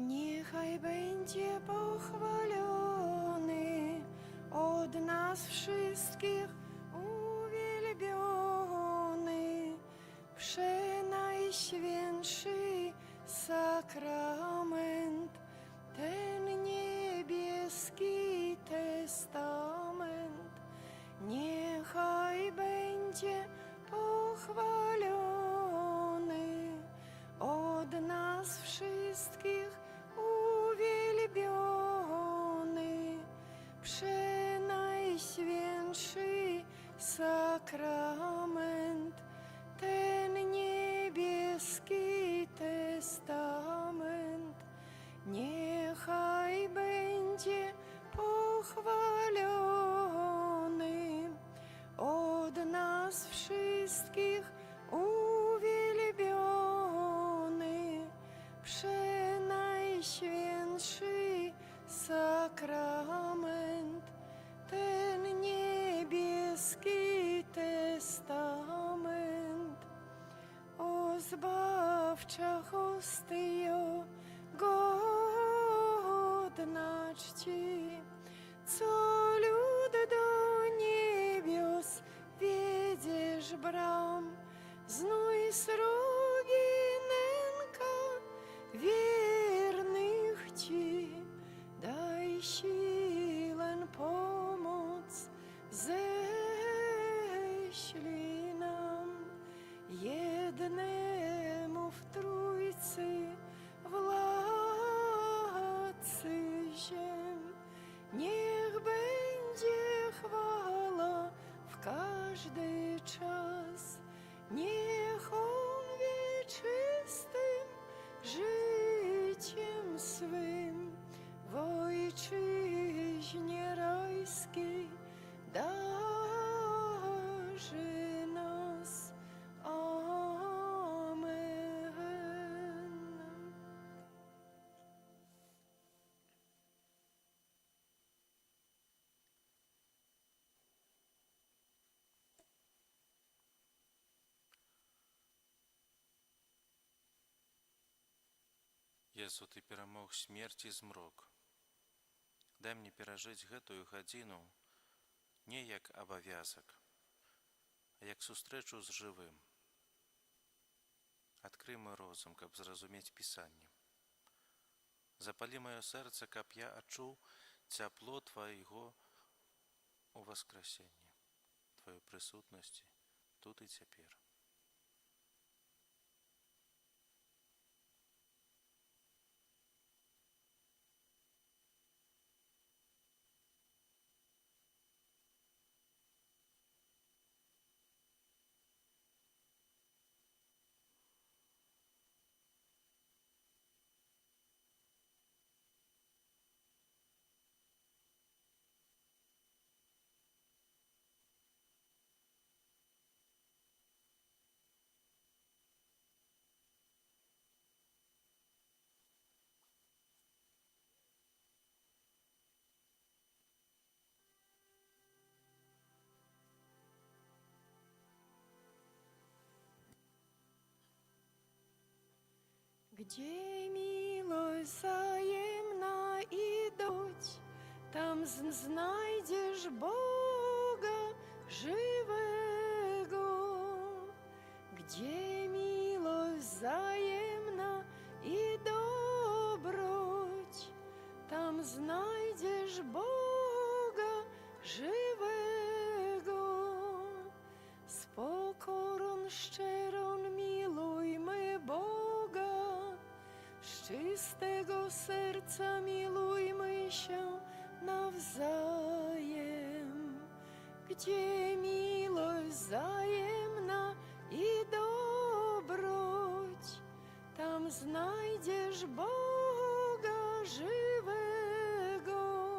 Niechaj będzie pochwalony od nas wszystkich uwielbiony, przenajświętszy sakrament, ten niebieski testament. Niechaj będzie pochwalony od nas wszystkich uwielbiony, przenajświętszy sakrament, ten niebieski testament. Niechaj będzie pochwalony od nas wszystkich uwielbiony, przenajświętszy sakrament, ten niebieski testament. O zbawcza hostyo, godna czci, co lud do niebios wiedziesz bram, znój srogi nęka wiernych ci, daj siłę pomoc, ześlij nam jednemu w Trójcy władcy ziem. Niech będzie chwała w każdy czas, niech On wieczystym życiem swym w ojczyźnie rajskiej darzy nas. Amen. Jezu, Ty перамог смерць і змрок. Дай мне перажыць гэтую гадзіну не як абавязак, а як сустрэчу з жывым. Адкрый мой розум, каб зразумець Пісанне. Запалі маё сэрца, каб я адчуў цяпло Твайго у васкрасенні, Тваёй прысутнасці тут і цяпер. Gdzie miłość wzajemna i doć, tam znajdziesz Boga żywego. Gdzie miłość wzajemna i dobroć, tam znajdziesz Boga żywego. Z pokorą szczerą milujmy Boga, z czystego serca milujmy się nawzajem. Gdzie miłość wzajemna i dobroć, tam znajdziesz Boga żywego.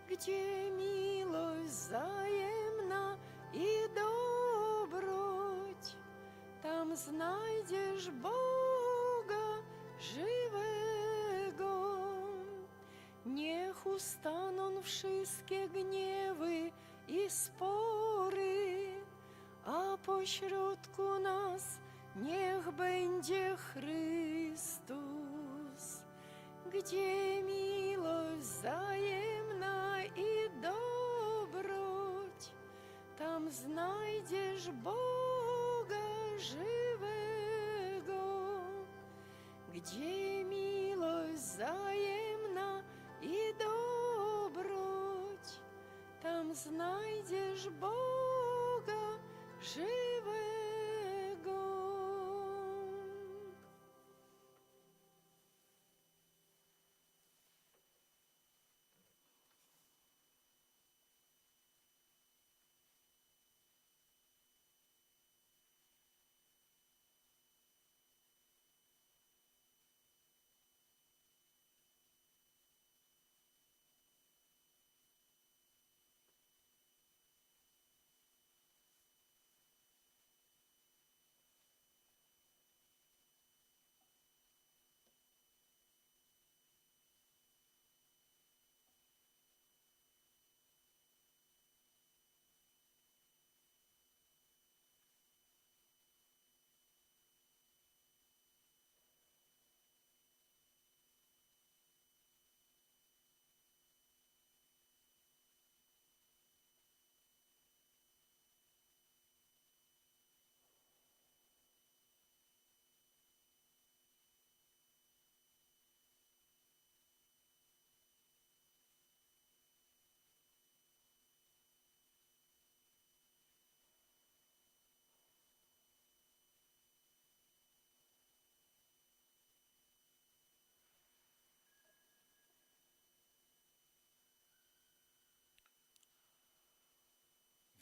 Gdzie miłość wzajemna i dobroć, tam znajdziesz Boga żywego. Niech ustaną wszystkie gniewy i spory, a pośrodku nas niech będzie Chrystus. где милость взаимна и доброть, там знайдешь Бога живого. Где милость взаимна и доброть, там знайдешь Бога живого.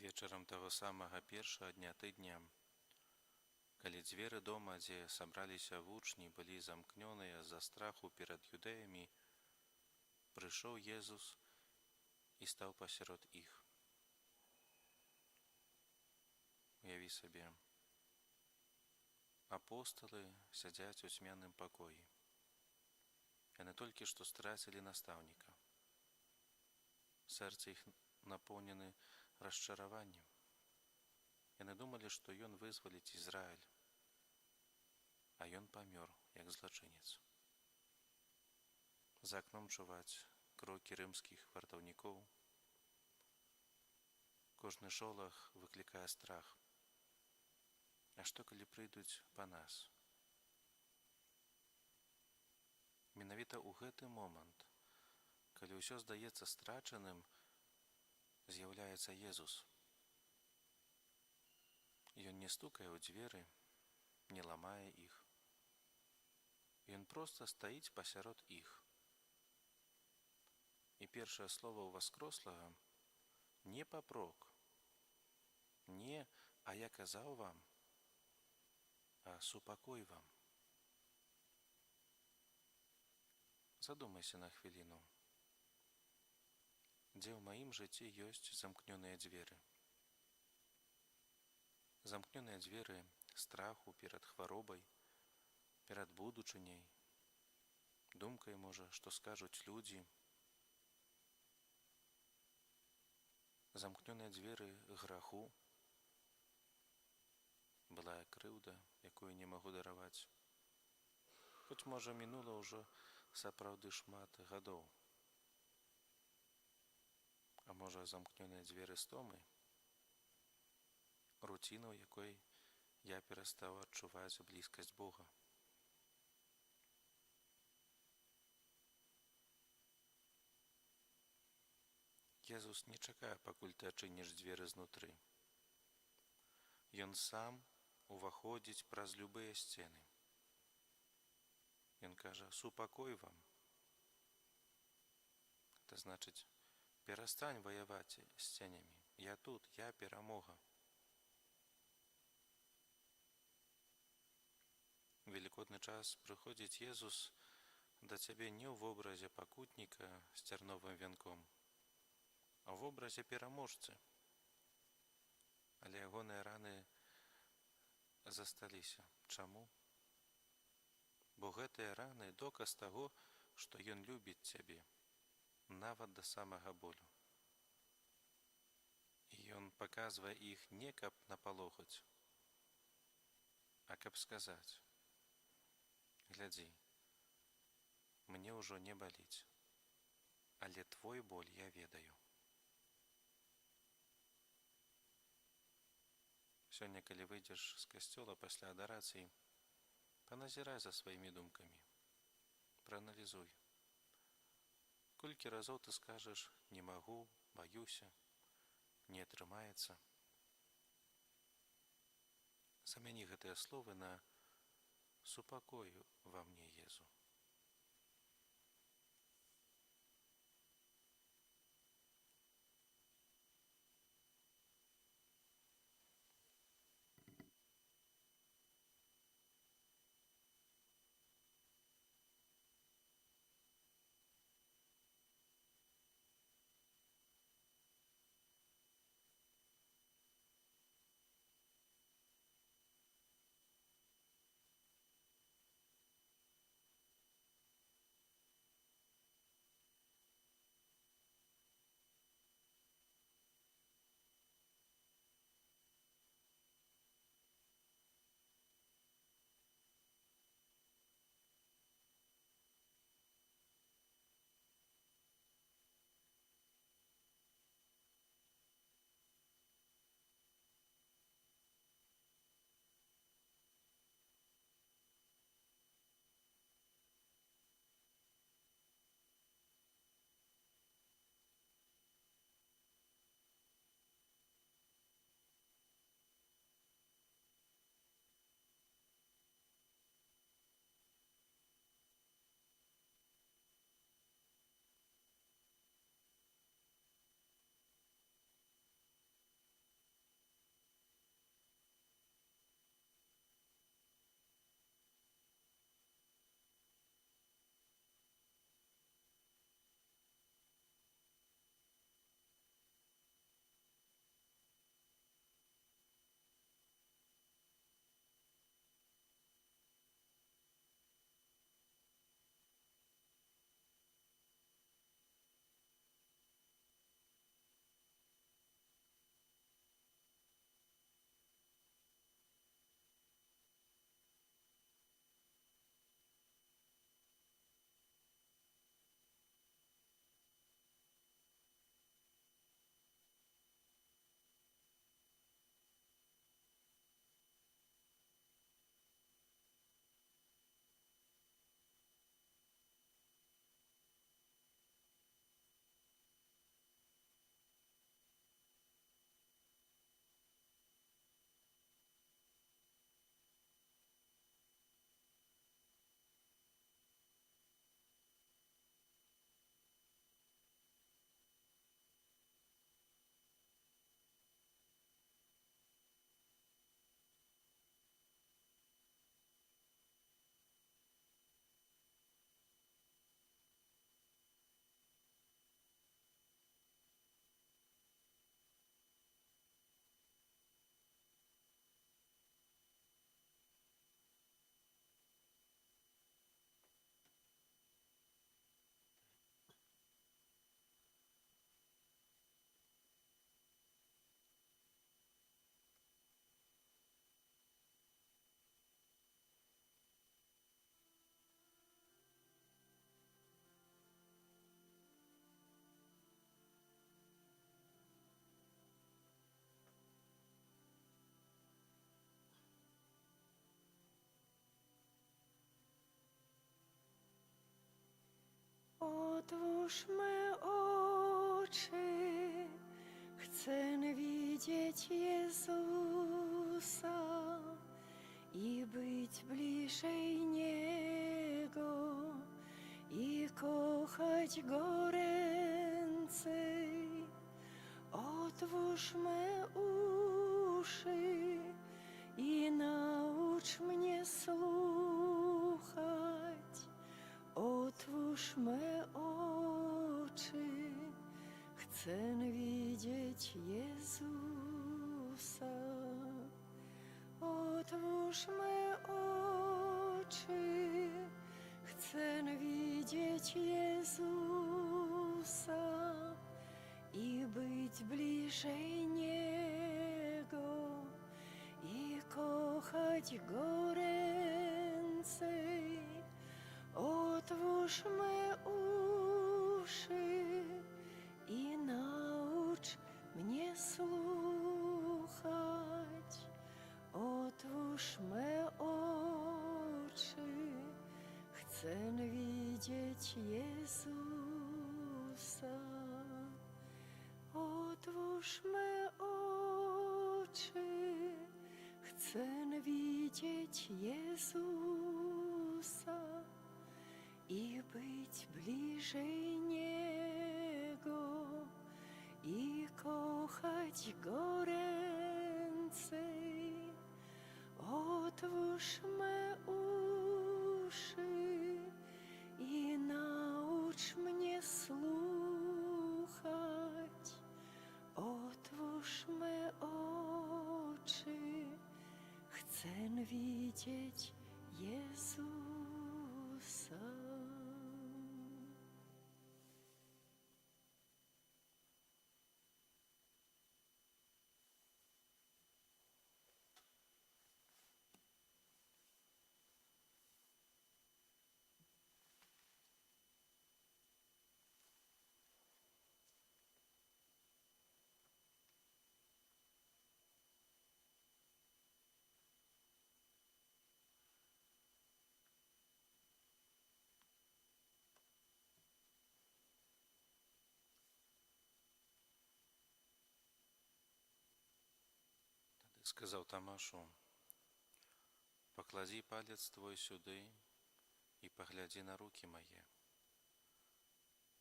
Вечарам таго самага першага дня тыдня, калі дзверы дома, дзе сабраліся вучні, былі замкнёныя з-за страху перад юдэямі, прыйшоў Езус і стаў пасярод іх. Уяві сабе, апосталы сядзяць у цьмяным пакоі. Яны толькі што страцілі настаўніка. Сэрцы іх напоўнены расчараваннем. Яны думалі, што ён вызваліць Ізраіль, а ён памёр, як злачынец. За акном чуваць крокі рымскіх вартаўнікоў. Кожны шолах выклікае страх. А што, калі прыйдуць па нас? Менавіта ў гэты момант, калі ўсё здаецца страчаным, з'яўляецца Езус. Ён не стукае ў дзверы, не ламае іх. Ён проста стаіць пасярод іх. І першае слова ўваскрослага не папрок, не «а я казаў вам», а «супакой вам». Задумайся на хвіліну. Дзе ў маім жыцці ёсць замкнёныя дзверы? Замкнёныя дзверы страху перад хваробай, перад будучыняй, думкай, можа, што скажуць людзі. Замкнёныя дзверы граху, былая крыўда, якую не магу дараваць. Хоць, можа, мінула ўжо сапраўды шмат гадоў. А можа, замкнёныя дзверы стомы, руціна, у якой я перастаў адчуваць блізкасць Бога. Езус не чакае, пакуль ты адчыніш дзверы знутры. Ён сам уваходзіць праз любыя сцены. Ён кажа: «Супакой вам». Это значыць, перастань ваяваць з ценямі. Я тут, я перамога. Велікодны час прыходзіць Езус да цябе не ў вобразе пакутніка з цярновым вянком, а ў вобразе пераможцы. Але ягоныя раны засталіся. Чаму? Бо гэтыя раны доказ таго, што ён любіць цябе, нават да самага болю. І ён паказвае іх не каб напалохаць, а каб сказаць: глядзі, мне ўжо не баліць. Але твой боль я ведаю. Сёння, калі выйдзеш з касцёла пасля адарацыі, паназірай за сваімі думкамі. Прааналізуй. Колькі разоў ты скажаш «не магу», «баюся», «не атрымаецца». Замяні гэтыя словы на «супакою ва мне, Езу». Otwórz me oczy, chcę widzieć Jezusa i być bliżej Niego i kochać Go ręcej. Otwórz me uszy i naucz mnie słuchać. Otwórz me oczy, chcę widzieć Jezusa. Otwórz me oczy, chcę widzieć Jezusa i być bliżej Niego i kochać Go ręcej. Otwórz отвушь уши и научь мне слухать. Otwórz me oczy, chcę widzieć Jezusa. Otwórz me oczy, chcę widzieć Jezusa i być bliżej Niego i kochać Go ręcej. Otwórz me uszy i naucz mnie słuchać. Otwórz me oczy, chcę widzieć Jezusa. Сказаў Тамашу: «Пакладзі палец твой сюды і паглядзі на рукі мае.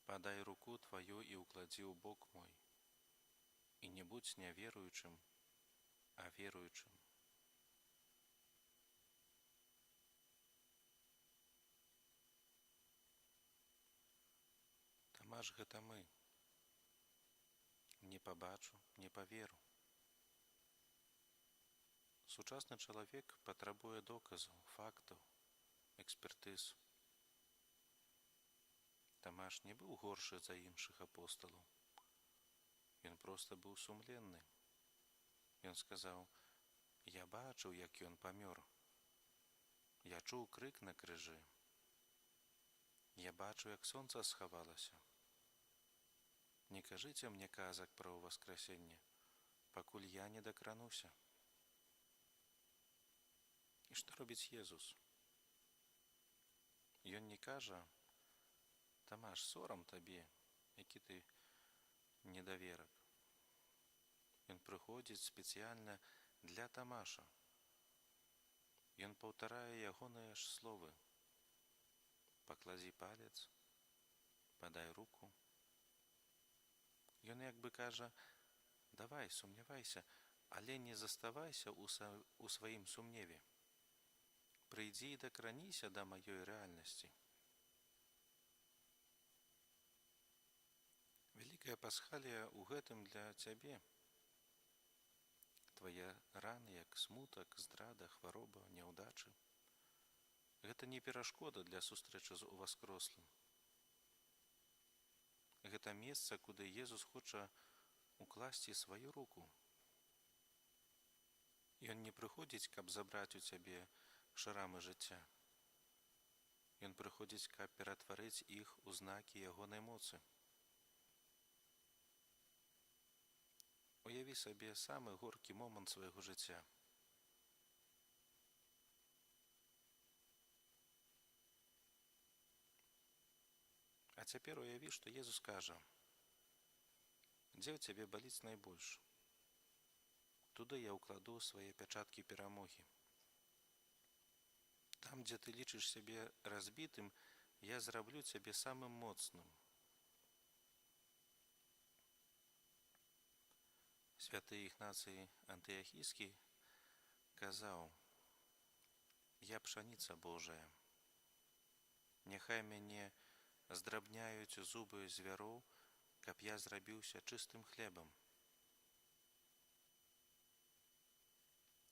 Падай руку тваю і ўкладзі ў бок мой, і не будзь няверуючым, а веруючым». Тамаш, гэта мы. Не пабачу, не паверу. Сучасны чалавек патрабуе доказаў, фактаў, экспертыз. Тамаш не быў горшы за іншых апосталаў. Ён проста быў сумленны. Ён сказаў: «Я бачыў, як ён памёр. Я чуў крык на крыжы. Я бачу, як сонца схавалася. Не кажыце мне казак пра ўваскрасенне, пакуль я не дакрануся». І што робіць Езус? Ён не кажа: «Тамаш, сорам табе, які ты недаверак». Ён прыходзіць спецыяльна для Тамаша. Ён паўтарае ягоныя ж словы: «Пакладзі палец, падай руку». Ён як бы кажа: «Давай, сумнявайся, але не заставайся ў сваім сумневе. Прыйдзі і дакраніся да маёй рэальнасці». Вялікая пасхалія ў гэтым для цябе. Твае раны, як смутак, здрада, хвароба, няўдачы — гэта не перашкода для сустрэчы з уваскрослым. Гэта месца, куды Езус хоча укласці сваю руку. Ён не прыходзіць, каб забраць у цябе шрамы жыцця. Ён прыходзіць, каб ператварыць іх у знакі ягонай моцы. Уяві сабе самы горкі момант свайго жыцця. А цяпер уяві, што Езус кажа: «Дзе ў цябе баліць найбольш? Туды я ўкладу свае пячаткі перамогі. Там, дзе ты лічыш сябе разбітым, я зраблю цябе самым моцным». Святы Ігнацый Антыахійскі казаў: «Я пшаніца Божая. Няхай мяне здрабняюць зубы звяроў, каб я зрабіўся чыстым хлебам».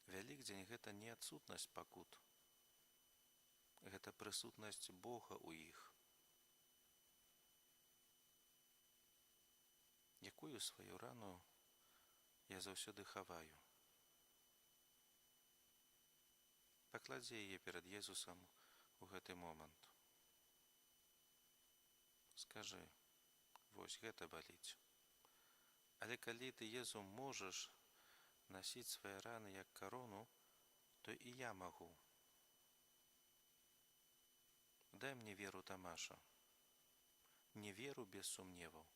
Вялікдзень — гэта не адсутнасць пакут. Гэта прысутнасць Бога ў іх. Якую сваю рану я заўсёды хаваю? Пакладзі яе перад Езусам у гэты момант. Скажы, вось гэта баліць. Але калі ты, Езу, можаш насіць свае раны як карону, то і я магу. Дай мне веру, Тамаша. Не веру без сумневаў,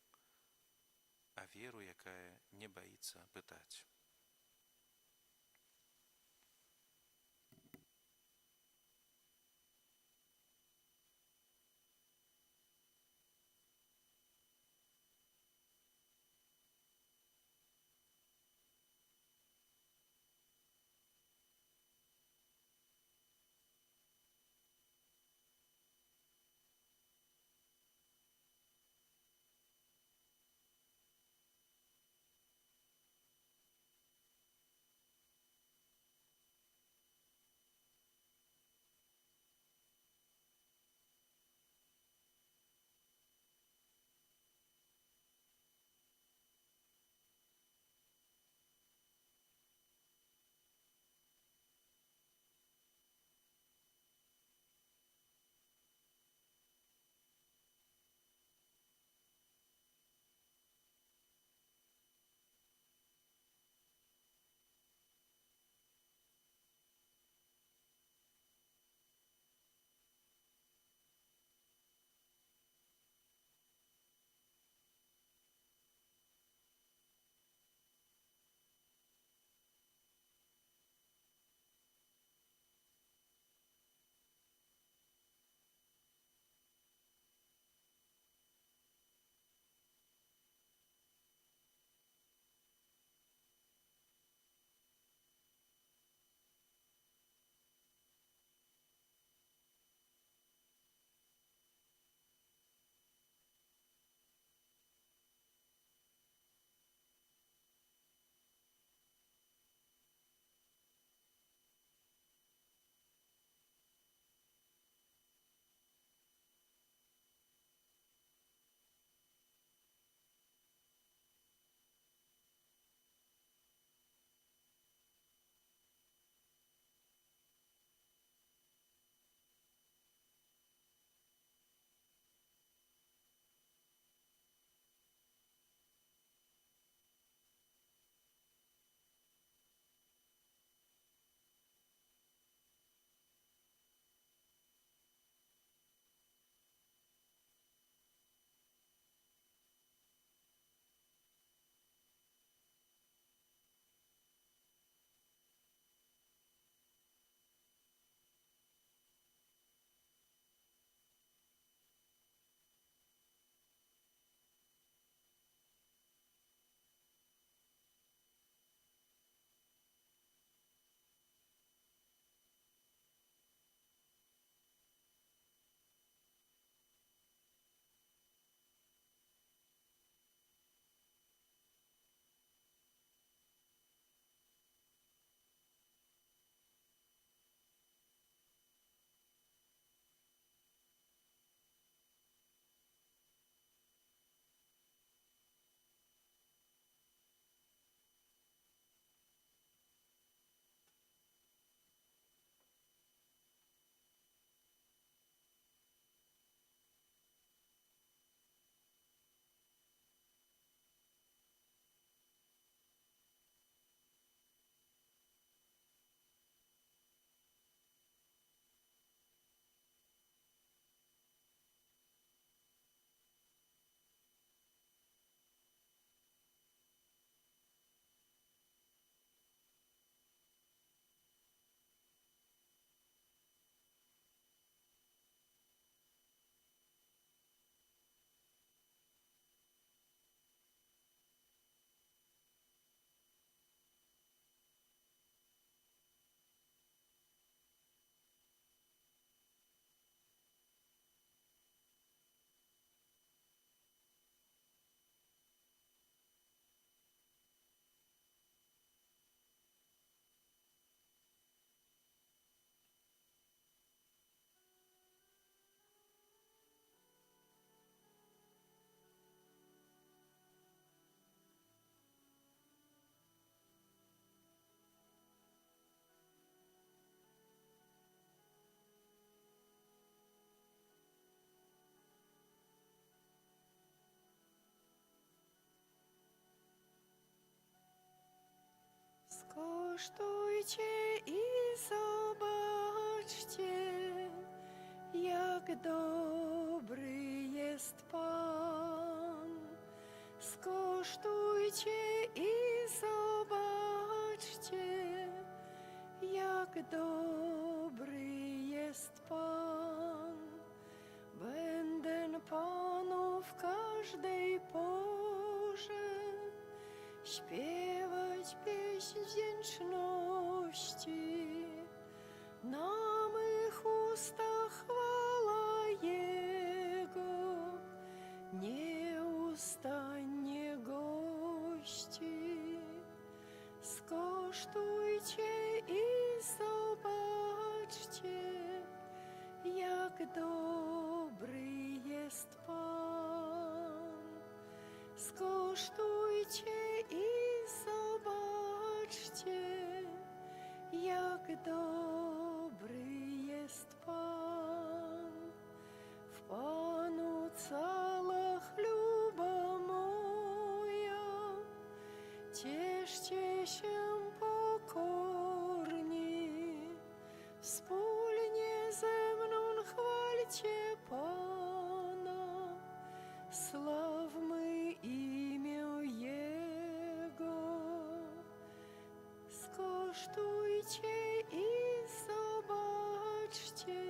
а веру, якая не баіцца пытаць. Skosztujcie i zobaczcie, jak dobry jest Pan. Skosztujcie i zobaczcie, jak dobry jest Pan. Będę Panu w każdej porze śpiewać pieśń wdzięczności. Na mych ustach chwała Jego nieustannie gości. Skosztujcie i zobaczcie, jak dobry jest Pan. Skosztujcie i zobaczcie, jak dobry jest Pan. W Panu cała chluba moja, cieszcie się pokorni, wspólnie ze mną chwalcie Pana, sławmy imię Jego. Skosztujcie i zobaczcie,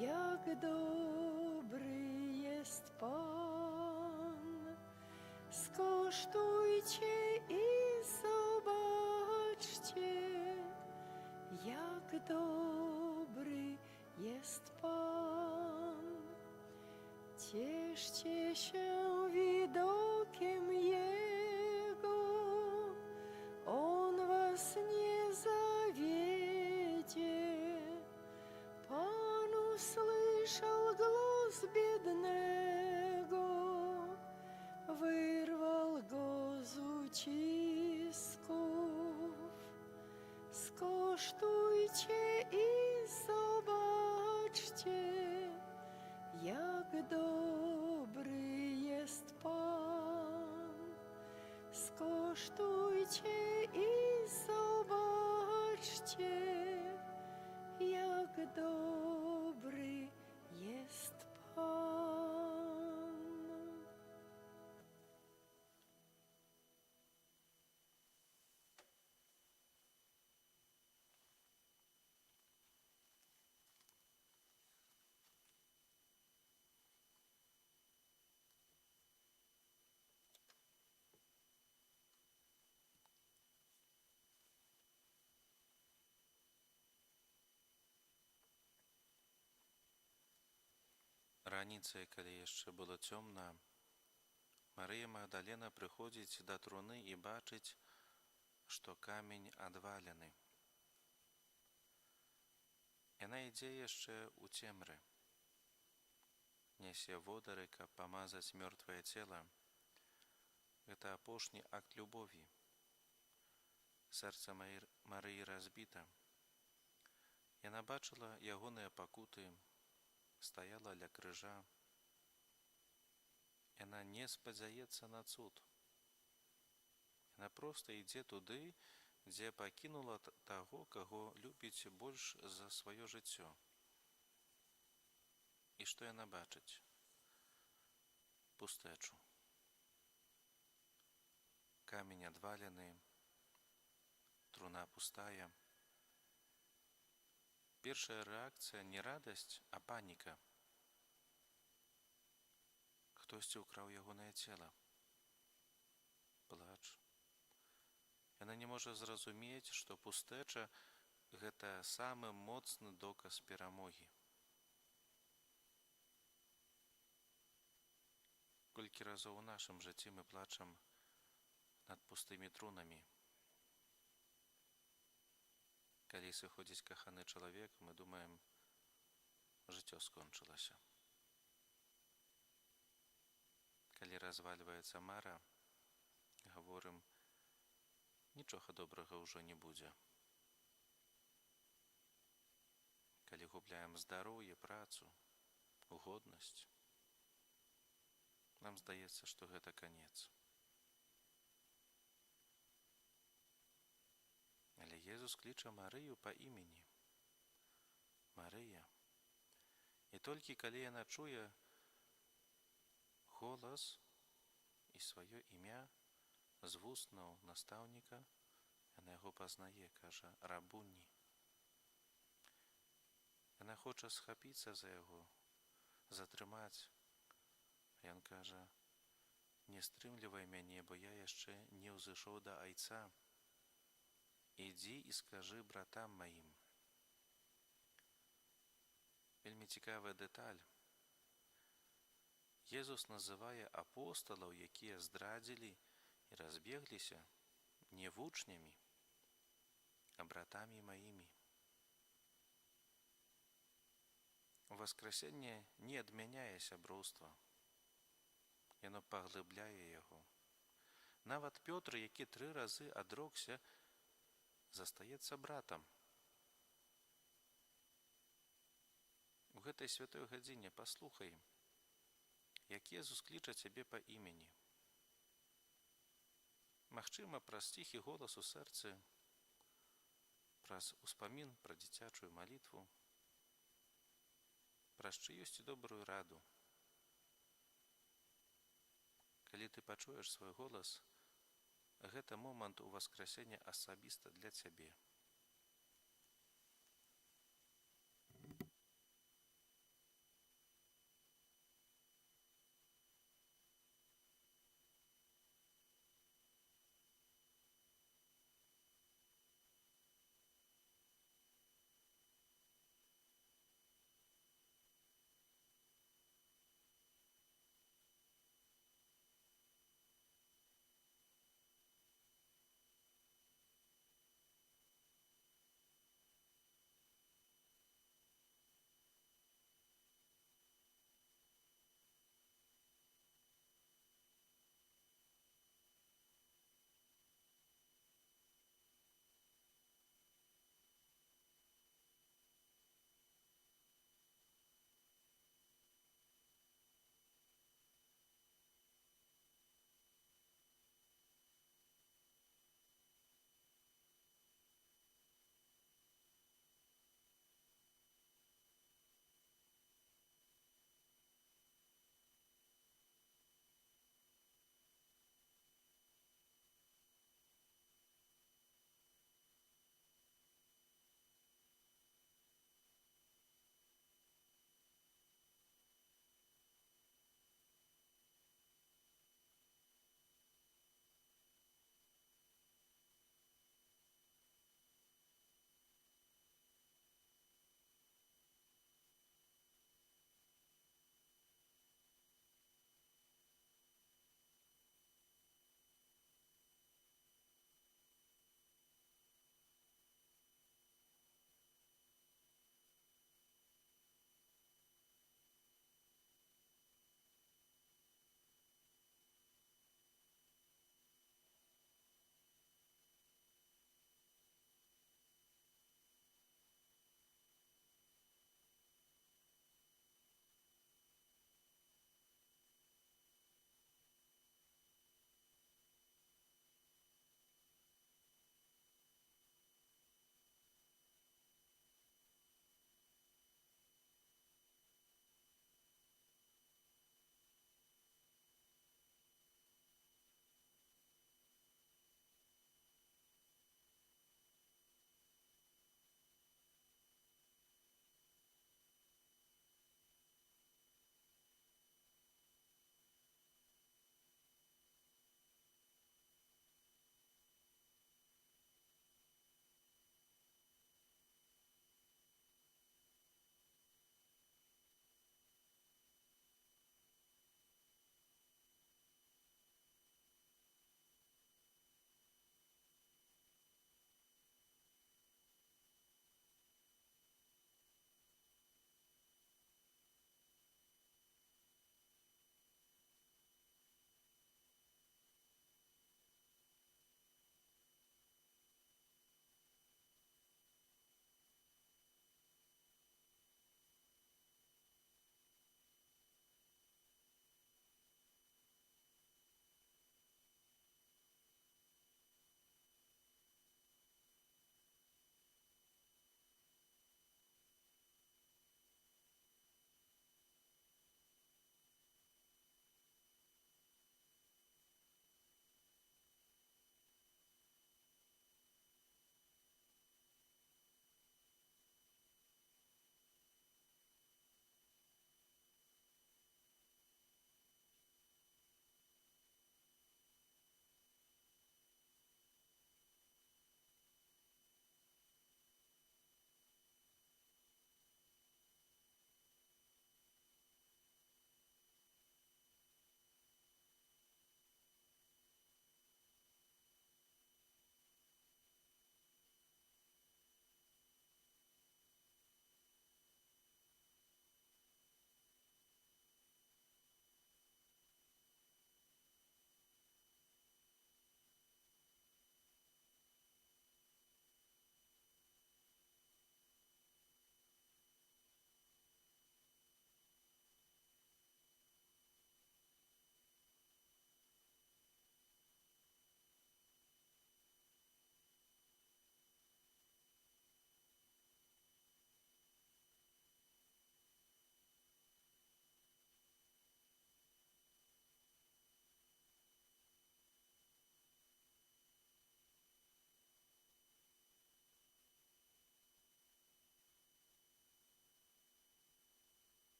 jak dobry jest Pan. Skosztujcie i zobaczcie, jak dobry jest Pan. Cieszcie się widokiem Jego, On was nie zawiedzie. Pan usłyszał głos biednego, wyrwał go z ucisków. Skosztujcie i zobaczcie, jak dobry jest Pan. Skosztujcie i zobaczcie, jak dobry jest Pan. Раніцай, калі яшчэ было цёмна, Марыя Магдалена прыходзіць да труны і бачыць, што камень адвалены. Яна ідзе яшчэ ў цемры, нясе водары, каб памазаць мёртвае цела. Гэта апошні акт любові. Сэрца Марыі разбіта. Яна бачыла ягоныя пакуты, стаяла ля крыжа. Яна не спадзяецца на цуд. Яна проста ідзе туды, дзе пакінула таго, каго любіць больш за сваё жыццё. І што яна бачыць? Пустэчу. Камень адвалены, труна пустая. Першая рэакцыя не радасць, а паніка. Хтосьці ўкраў ягонае цела. Плач. Яна не можа зразумець, што пустэча – гэта самы моцны доказ перамогі. Колькі разоў у нашым жыцці мы плачам над пустымі трунамі. Калі сыходзіць каханы чалавек, мы думаем, жыццё скончылася. Калі развальваецца мара, гаворым, нічога добрага ўжо не будзе. Калі губляем здароўе, працу, годнасць, нам здаецца, што гэта канец. Езус кліча Марыю па імені. Марыя. І толькі калі яна чуе голас і сваё імя з вуснаў настаўніка, яна яго пазнае, кажа рабуні. Яна хоча схапіцца за яго, затрымаць. Ён кажа: не стрымлівай мяне, бо я яшчэ не ўзышоў да айца. Ідзі і скажы братам маім. Вельмі цікавая дэталь. Езус называе апосталаў, якія здрадзілі і разбегліся, не вучнямі, а братамі маімі. Воскресенне не адмяняе сяброўства. Яно паглыбляе яго. Нават Пётр, які 3 разы адрокся, застаецца братам. У гэтай святой гадзіне паслухай, як Езус кліча цябе па імені. Магчыма, праз ціхі голас у сэрцы, праз успамін пра дзіцячую малітву, праз чыюсьці добрую раду. Калі ты пачуеш свой голас, гэта момант уваскрасення асабіста для цябе.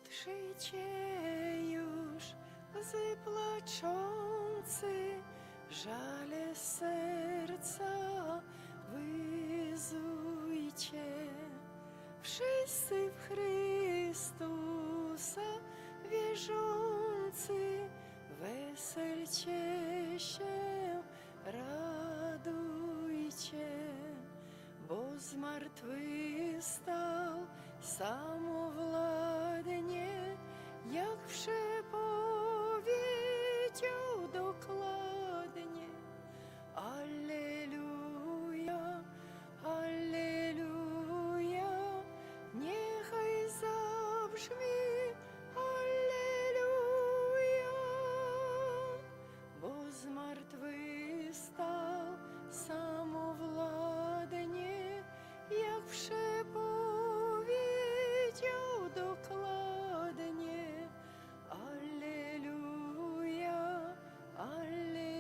Patrzyjcie już, łzy płaczący, żale serca wyzujcie. Wszyscy w Chrystusa wierzący, weselcie się, radujcie, bo zmartwychwstał samowładnie, jak przepowiedział dokładnie. Alleluja, alleluja, niechaj zabrzmi alleluja, bo zmartwychwstał samowładnie, jak przepowiedział dokładnie. Alleluja, alleluja,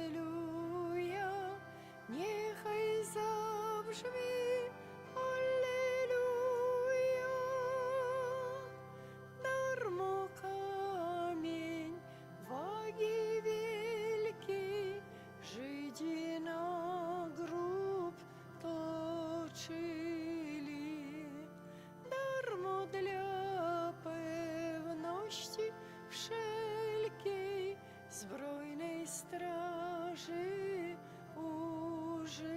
niechaj zabrzmi alleluja. Darmo kamień wagi wielkiej Żydzi na grób toczyli. Darmo dla pewności wszelkiej zbrojnej straży użyli.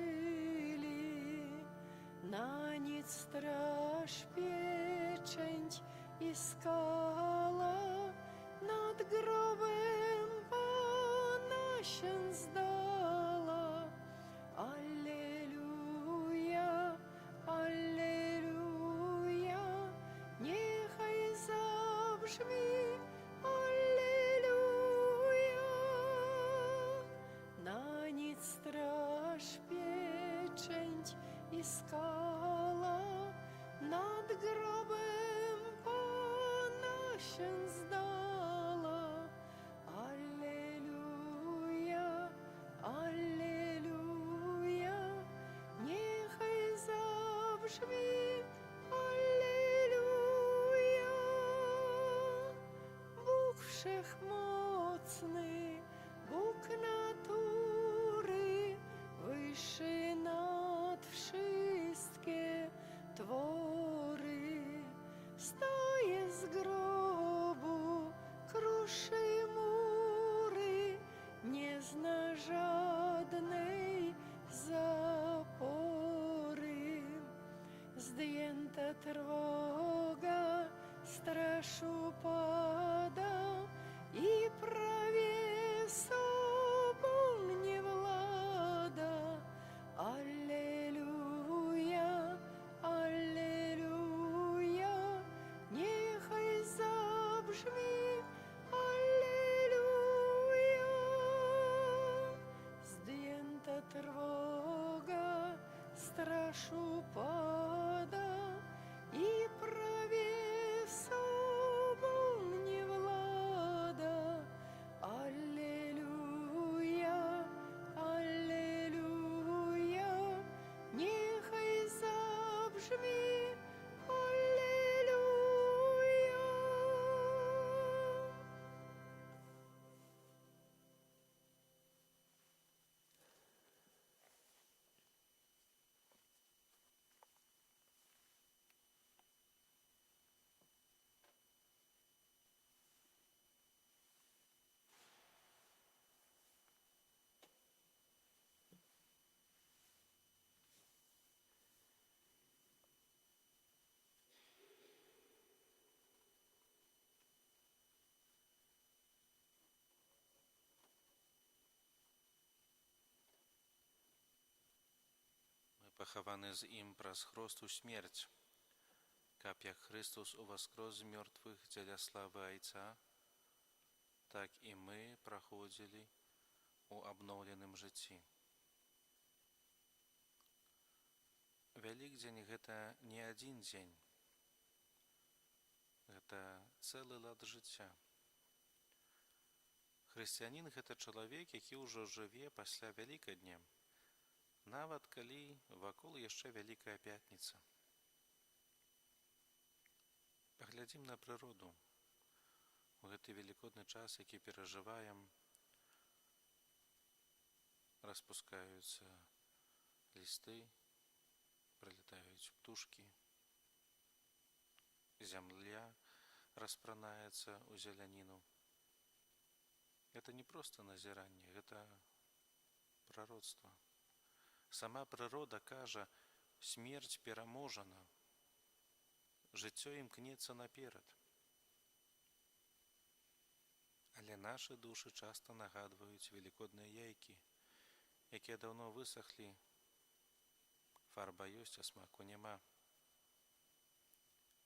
Na nic straż pieczęć i skala, nad grobem Pana się zdala. Alleluja, alleluja, niechaj zabrzmi alleluja. Na nic straż pieczęć i skala, nad grobem Pana się zdala. Alleluja, alleluja, niechaj zabrzmi alleluja. Bóg wszechmocny, Bóg natury, wyższy nad wszystkie twory, staje z grobu, kruszy mury, nie zna żadnej zapory. Zdjęta trwoga, straż upada i prawie sobą nie włada. Alleluja, alleluja, niechaj zabrzmi alleluja. Zdjęta trwoga, straż upada i prawie sobą nie włada. Alleluja, alleluja, niechaj zabrzmi alleluja. Пахаваны з ім праз хросту смерць, каб як Христос уваскрос з мёртвых дзеля славы Айца, так і мы праходзілі у абноўленым жыцці. Вялікдзень гэта не адзін дзень, гэта цэлы лад жыцця. Хрысціянін – гэта чалавек, які ўжо жыве пасля Вялікадня, нават калі вакол яшчэ Вялікая Пятніца. Паглядзім на прыроду. у гэты велікодны час, які перажываем, распускаюцца лісты, прылетаюць птушкі, зямля распранаецца ў зеляніну. Гэта не проста назіранне, гэта прароцтва. Сама прырода кажа, смерць пераможана, жыццё імкнецца наперад. Але нашы душы часта нагадваюць велікодныя яйкі, якія даўно высахлі, фарба ёсць, а смаку няма.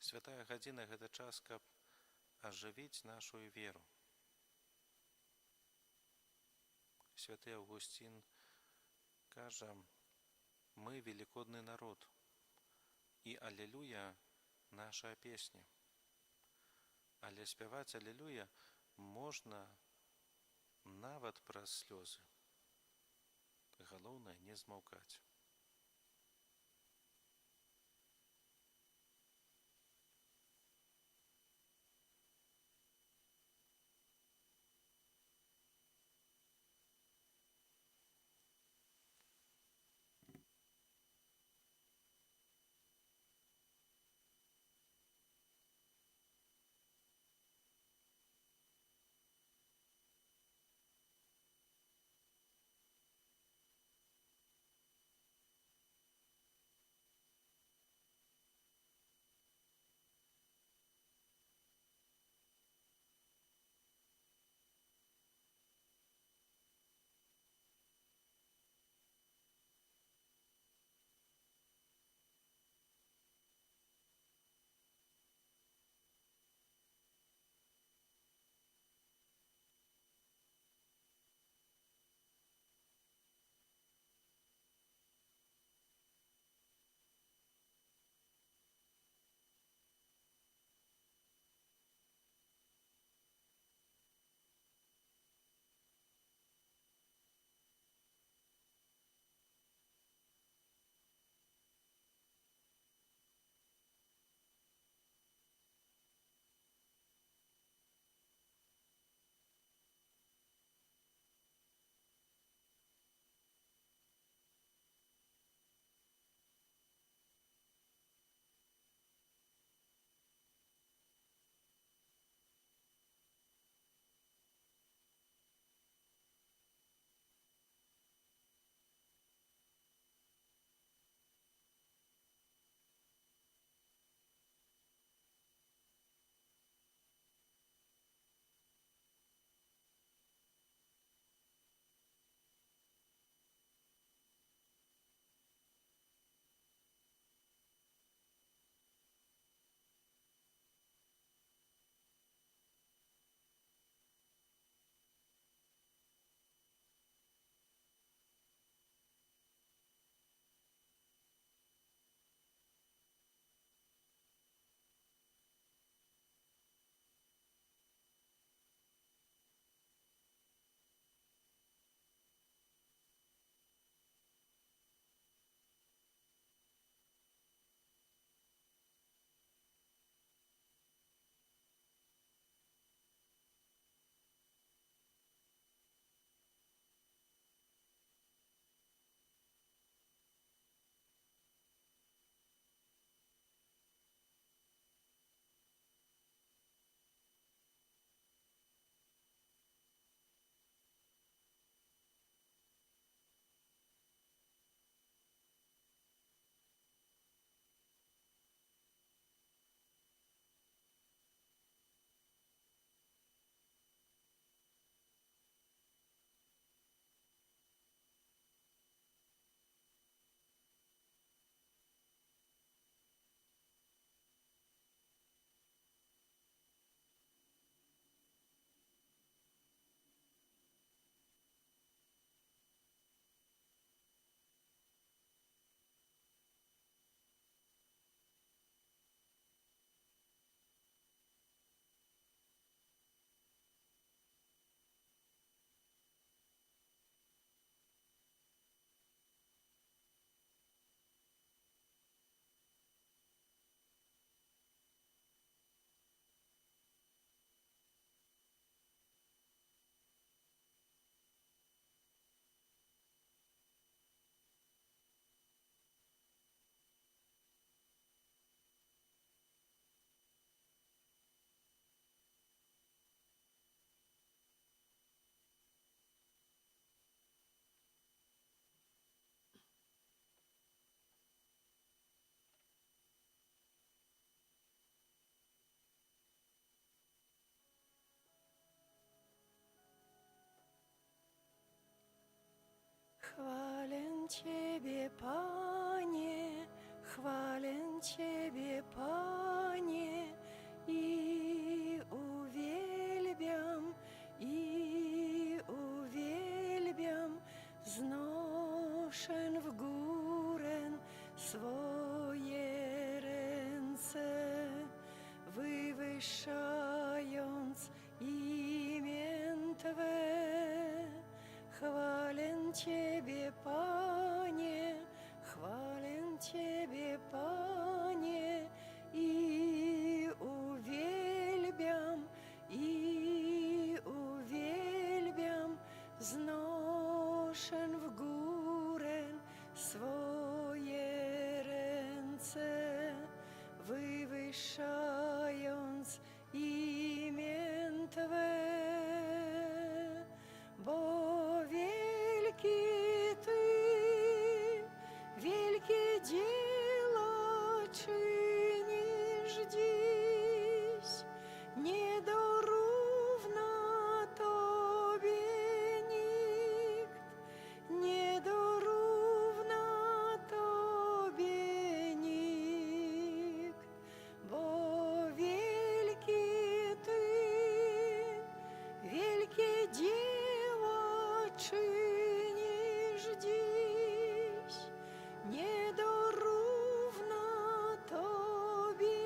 Святая гадзіна – гэта час, каб ажывіць нашу веру. Святы Аўгусцін кажа, мы велікодны народ, і алелюя – наша песня. Але спяваць алелюя можна нават праз слёзы. Галоўнае не змаўкаць. Chwalę Ciebie, Panie, chwalę Ciebie, Panie, i uwielbiam, wznoszę w górę swoje ręce, wywyższając imię Twe. Chwalę Ciebie, Panie, chwalę Ciebie, Panie, i uwielbiam, wznoszę w górę swoje ręce, wywyższając imię Twe. Bo wielki Ty, wielkie dzieła czynisz dziś, nie dorówna Tobie nikt, nie dorówna Tobie nikt, bo wielki Ty, wielkie dzieła czynisz dziś, nie dorówna Tobie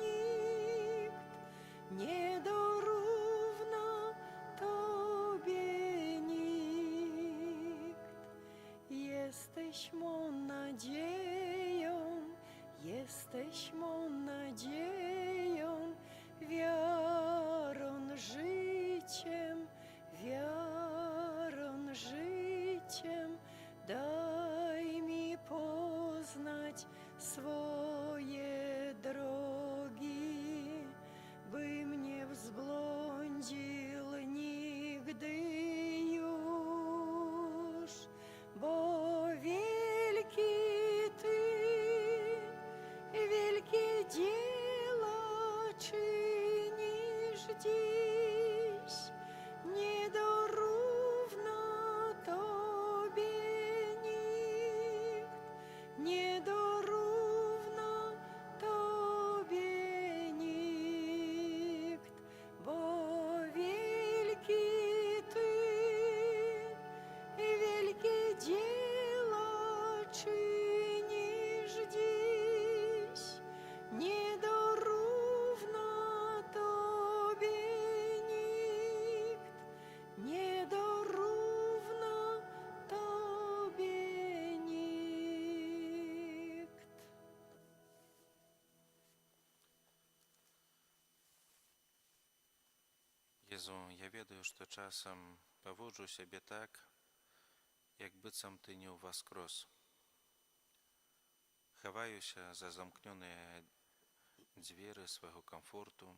nikt, nie dorówna Tobie nikt. Jesteś mą nadzieją, jesteś mą nadzieją, wiarą, życiem, daj mi poznać swoje drogi, bym nie wzbłądził nigdy już, bo wielki Ty, wielkie dzieła czynisz dziś, nie dorówna Tobie nikt, nie dorówna Tobie nikt, bo wielki Ty, wielkie dzieła czynisz dziś, nie dorówna Tobie nikt, nie dorówna Tobie nikt. Jezu, ja ведаю, што часам паводжу сябе так, як быццам Ты не ўваскрос. Хаваюся за замкнёныя дзверы свайго камфорту,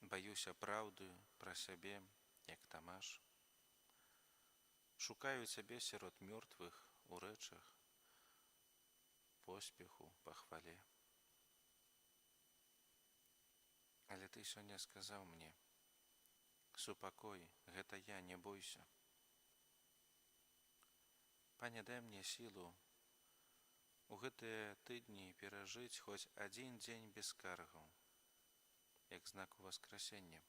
баюся праўды пра сябе, як Тамаш. Шукаю Цябе сярод мёртвых у рэчах, поспеху, пахвале. Але Ты сёння сказаў мне: супакой, гэта я, не бойся. Пане, дай мне сілу у гэтыя тыдні перажыць хоць адзін дзень без скаргаў, як знак уваскрасення.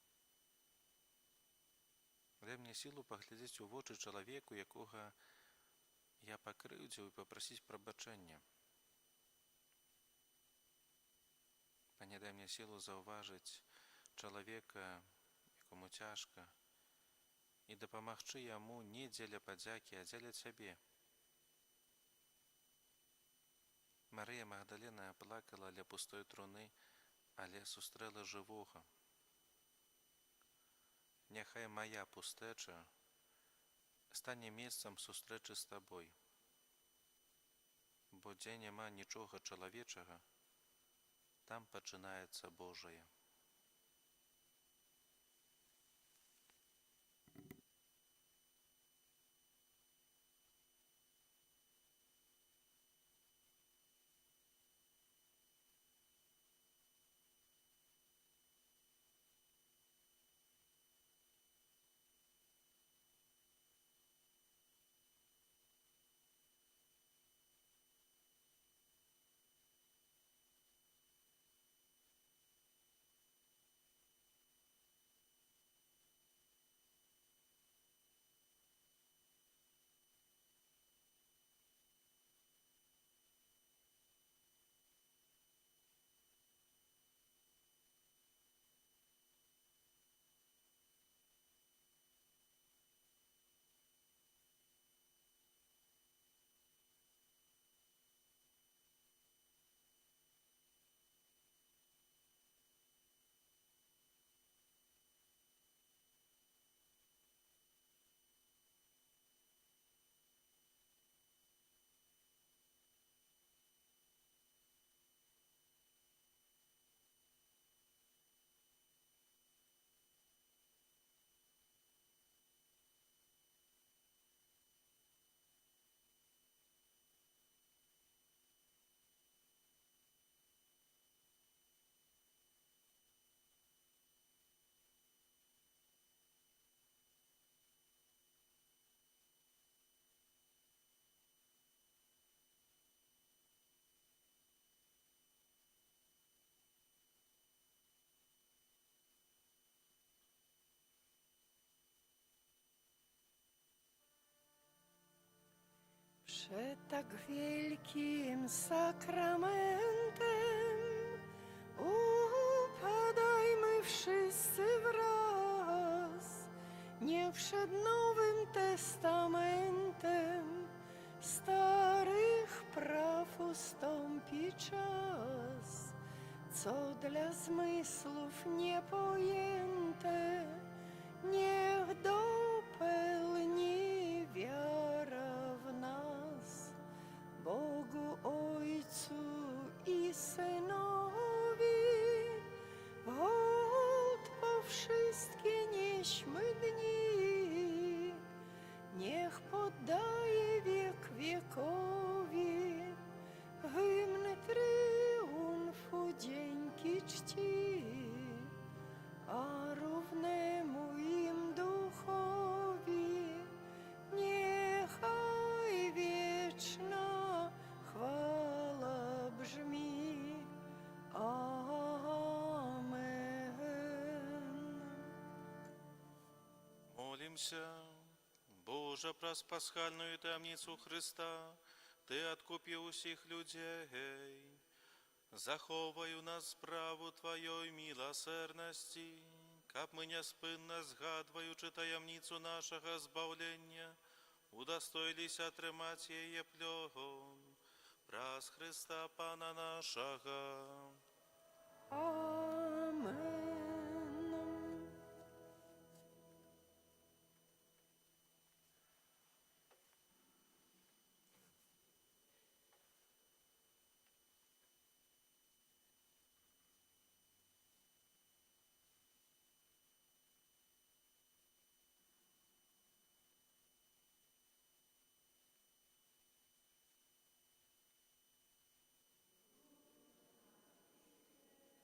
Дай мне сілу паглядзець у вочы чалавеку, якога я пакрыўдзіў, і папрасіць прабачэння. Пане, дай мне сілу заўважыць чалавека, якому цяжка, і дапамагчы яму не дзеля падзякі, а дзеля Цябе. Марыя Магдалена плакала ля пустой труны, але сустрэла жывога. Няхай мая пустэча стане месцам сустрэчы з Табой, бо дзе няма нічога чалавечага, там пачынаецца Божае. Przed tak wielkim sakramentem upadajmy wszyscy wraz. Nie przed Nowym Testamentem starych praw ustąpi czas, co dla zmysłów niepojęte niech dopełni wiara w nas. Bogu Ojcu i Synowi hołd po wszystkie nieśmy dni. Niech poddaje wiek wiekowi hymn triumfu dzięki czci, a równemu im duchowi niechaj wieczna chwała brzmi. Amen. Молимся. Боже, праз пасхальную таямницу Христа, Ты откупил усіх людей. Заховай у нас справу Твоей милосердности, каб мы неспинно згадуючи таямницу нашого збавлення, удостоїлися отримати її пльон. Праз Христа Пана нашого. Amen.